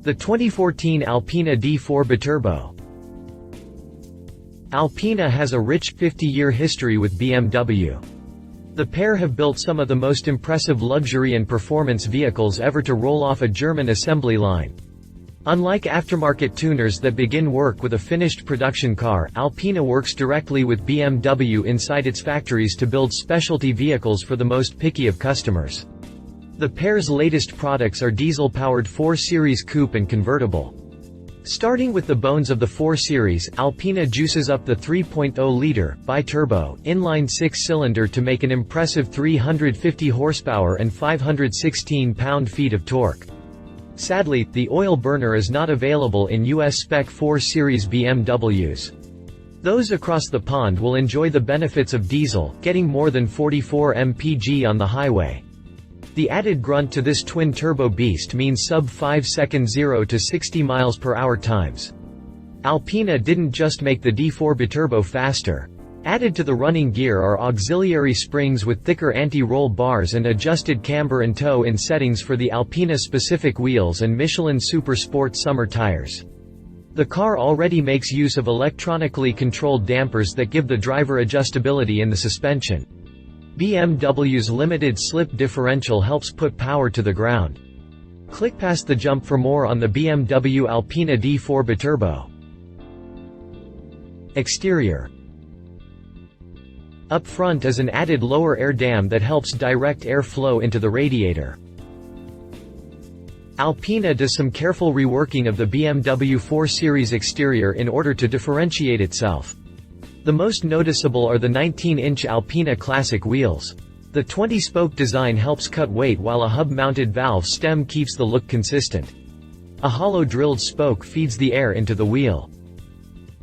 The 2014 Alpina D4 Biturbo. Alpina has a rich, 50-year history with BMW. The pair have built some of the most impressive luxury and performance vehicles ever to roll off a German assembly line. Unlike aftermarket tuners that begin work with a finished production car, Alpina works directly with BMW inside its factories to build specialty vehicles for the most picky of customers. The pair's latest products are diesel-powered 4 Series coupe and convertible. Starting with the bones of the 4 Series, Alpina juices up the 3.0-liter, bi-turbo, inline 6-cylinder to make an impressive 350 horsepower and 516 pound-feet of torque. Sadly, the oil burner is not available in US spec 4 Series BMWs. Those across the pond will enjoy the benefits of diesel, getting more than 44 mpg on the highway. The added grunt to this twin-turbo beast means sub-5 second 0 to 60 mph times. Alpina didn't just make the D4 Biturbo faster. Added to the running gear are auxiliary springs with thicker anti-roll bars and adjusted camber and toe in settings for the Alpina-specific wheels and Michelin Super Sport summer tires. The car already makes use of electronically controlled dampers that give the driver adjustability in the suspension. BMW's limited slip differential helps put power to the ground. Click past the jump for more on the BMW Alpina D4 Biturbo. Exterior. Up front is an added lower air dam that helps direct airflow into the radiator. Alpina does some careful reworking of the BMW 4 Series exterior in order to differentiate itself. The most noticeable are the 19-inch Alpina Classic wheels. The 20-spoke design helps cut weight while a hub-mounted valve stem keeps the look consistent. A hollow drilled spoke feeds the air into the wheel.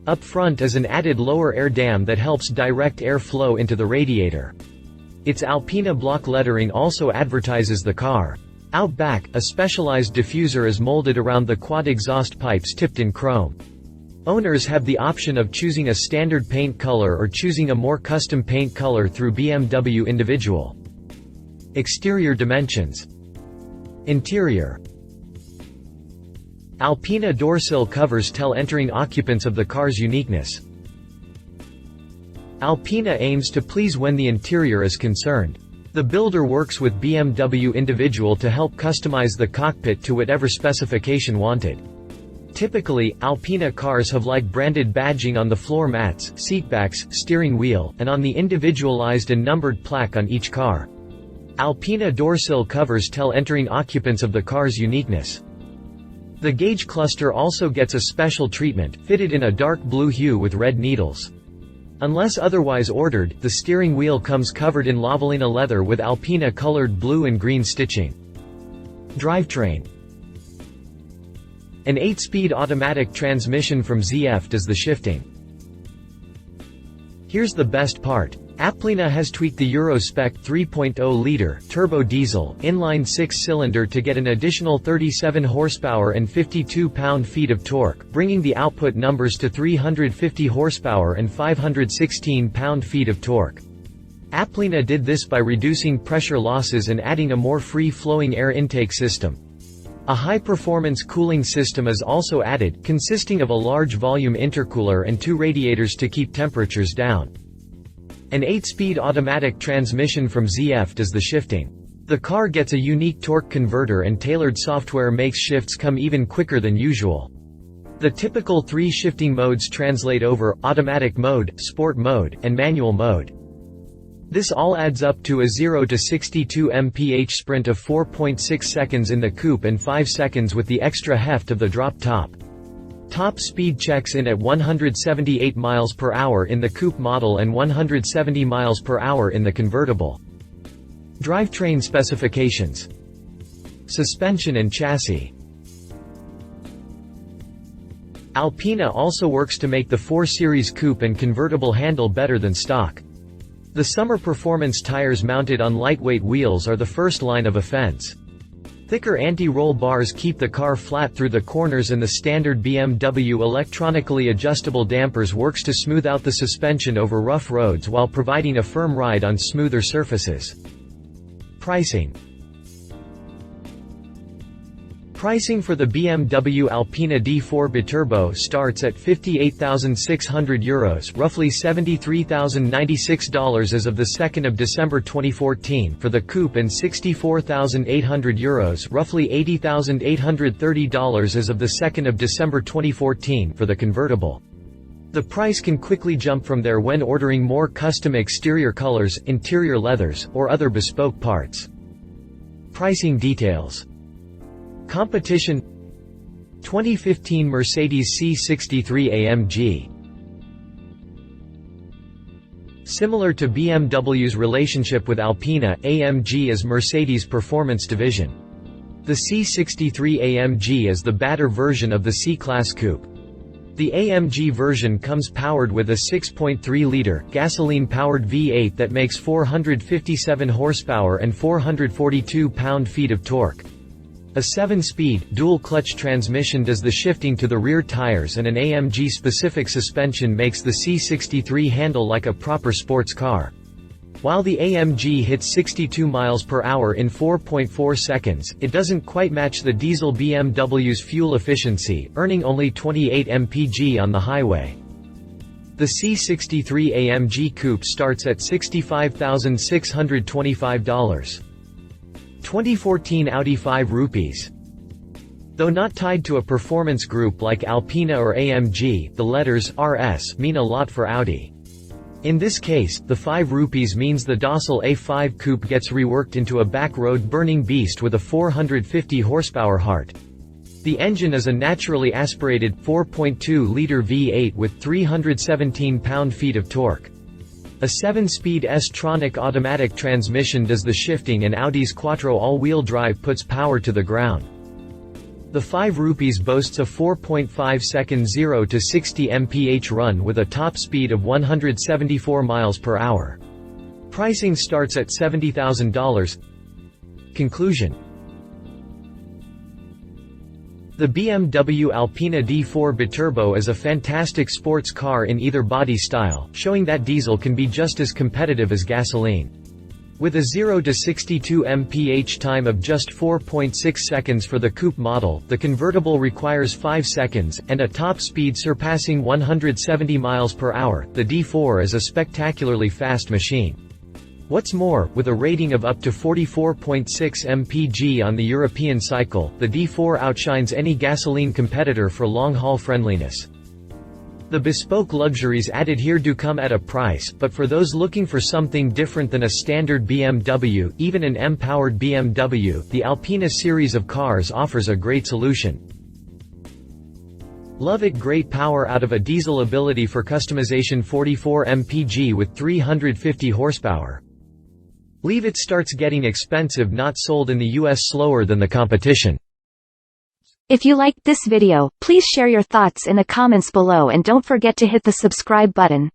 Up front is an added lower air dam that helps direct airflow into the radiator. Its Alpina block lettering also advertises the car. Out back, a specialized diffuser is molded around the quad exhaust pipes tipped in chrome. Owners have the option of choosing a standard paint color or choosing a more custom paint color through BMW Individual. Exterior dimensions. Interior. Alpina doorsill covers tell entering occupants of the car's uniqueness. Alpina aims to please when the interior is concerned. The builder works with BMW Individual to help customize the cockpit to whatever specification wanted. Typically, Alpina cars have branded badging on the floor mats, seatbacks, steering wheel, and on the individualized and numbered plaque on each car. Alpina doorsill covers tell entering occupants of the car's uniqueness. The gauge cluster also gets a special treatment, fitted in a dark blue hue with red needles. Unless otherwise ordered, the steering wheel comes covered in Lavalina leather with Alpina-colored blue and green stitching. Drivetrain. An 8-speed automatic transmission from ZF does the shifting. Here's the best part. Alpina has tweaked the Euro-spec 3.0-liter turbo diesel inline 6-cylinder to get an additional 37 horsepower and 52 pound-feet of torque, bringing the output numbers to 350 horsepower and 516 pound-feet of torque. Alpina did this by reducing pressure losses and adding a more free-flowing air intake system. A high-performance cooling system is also added, consisting of a large volume intercooler and 2 radiators to keep temperatures down. An 8-speed automatic transmission from ZF does the shifting. The car gets a unique torque converter and tailored software makes shifts come even quicker than usual. The typical 3 shifting modes translate over: automatic mode, sport mode, and manual mode. This all adds up to a 0 to 62 mph sprint of 4.6 seconds in the coupe and 5 seconds with the extra heft of the drop top. Top speed checks in at 178 miles per hour in the coupe model and 170 miles per hour in the convertible. Drivetrain specifications. Suspension and chassis. Alpina also works to make the 4 Series coupe and convertible handle better than stock. The summer performance tires mounted on lightweight wheels are the first line of offense. Thicker anti-roll bars keep the car flat through the corners, and the standard BMW electronically adjustable dampers works to smooth out the suspension over rough roads while providing a firm ride on smoother surfaces. Pricing. Pricing for the BMW Alpina D4 Biturbo starts at €58,600, roughly $73,096 as of the 2nd of December 2014 for the coupe, and €64,800, roughly $80,830 as of the 2nd of December 2014 for the convertible. The price can quickly jump from there when ordering more custom exterior colors, interior leathers, or other bespoke parts. Pricing details. Competition: 2015 Mercedes C63 AMG. Similar to BMW's relationship with Alpina, AMG is Mercedes' performance division. The C63 AMG is the badder version of the C-Class coupe. The AMG version comes powered with a 6.3-liter, gasoline-powered V8 that makes 457 horsepower and 442 pound-feet of torque. A 7-speed, dual-clutch transmission does the shifting to the rear tires, and an AMG-specific suspension makes the C63 handle like a proper sports car. While the AMG hits 62 miles per hour in 4.4 seconds, it doesn't quite match the diesel BMW's fuel efficiency, earning only 28 mpg on the highway. The C63 AMG Coupe starts at $65,625. 2014 Audi 5 rupees. Though not tied to a performance group like Alpina or AMG, the letters RS mean a lot for Audi. In this case, the 5 rupees means the docile A5 coupe gets reworked into a back-road burning beast with a 450 horsepower heart. The engine is a naturally aspirated 4.2-liter V8 with 317 pound-feet of torque. A 7-speed S-tronic automatic transmission does the shifting, and Audi's Quattro all-wheel drive puts power to the ground. The 5 rupees boasts a 4.5-second 0 to 60 mph run with a top speed of 174 miles per hour. Pricing starts at $70,000. Conclusion. The BMW Alpina D4 Biturbo is a fantastic sports car in either body style, showing that diesel can be just as competitive as gasoline. With a 0 to 62 mph time of just 4.6 seconds for the coupe model, the convertible requires 5 seconds, and a top speed surpassing 170 miles per hour, the D4 is a spectacularly fast machine. What's more, with a rating of up to 44.6 mpg on the European cycle, the D4 outshines any gasoline competitor for long-haul friendliness. The bespoke luxuries added here do come at a price, but for those looking for something different than a standard BMW, even an M-powered BMW, the Alpina series of cars offers a great solution. Love it. Great power out of a diesel ability for customization, 44 mpg with 350 horsepower. Leave it starts getting expensive, not sold in the US, slower than the competition. If you liked this video, please share your thoughts in the comments below and don't forget to hit the subscribe button.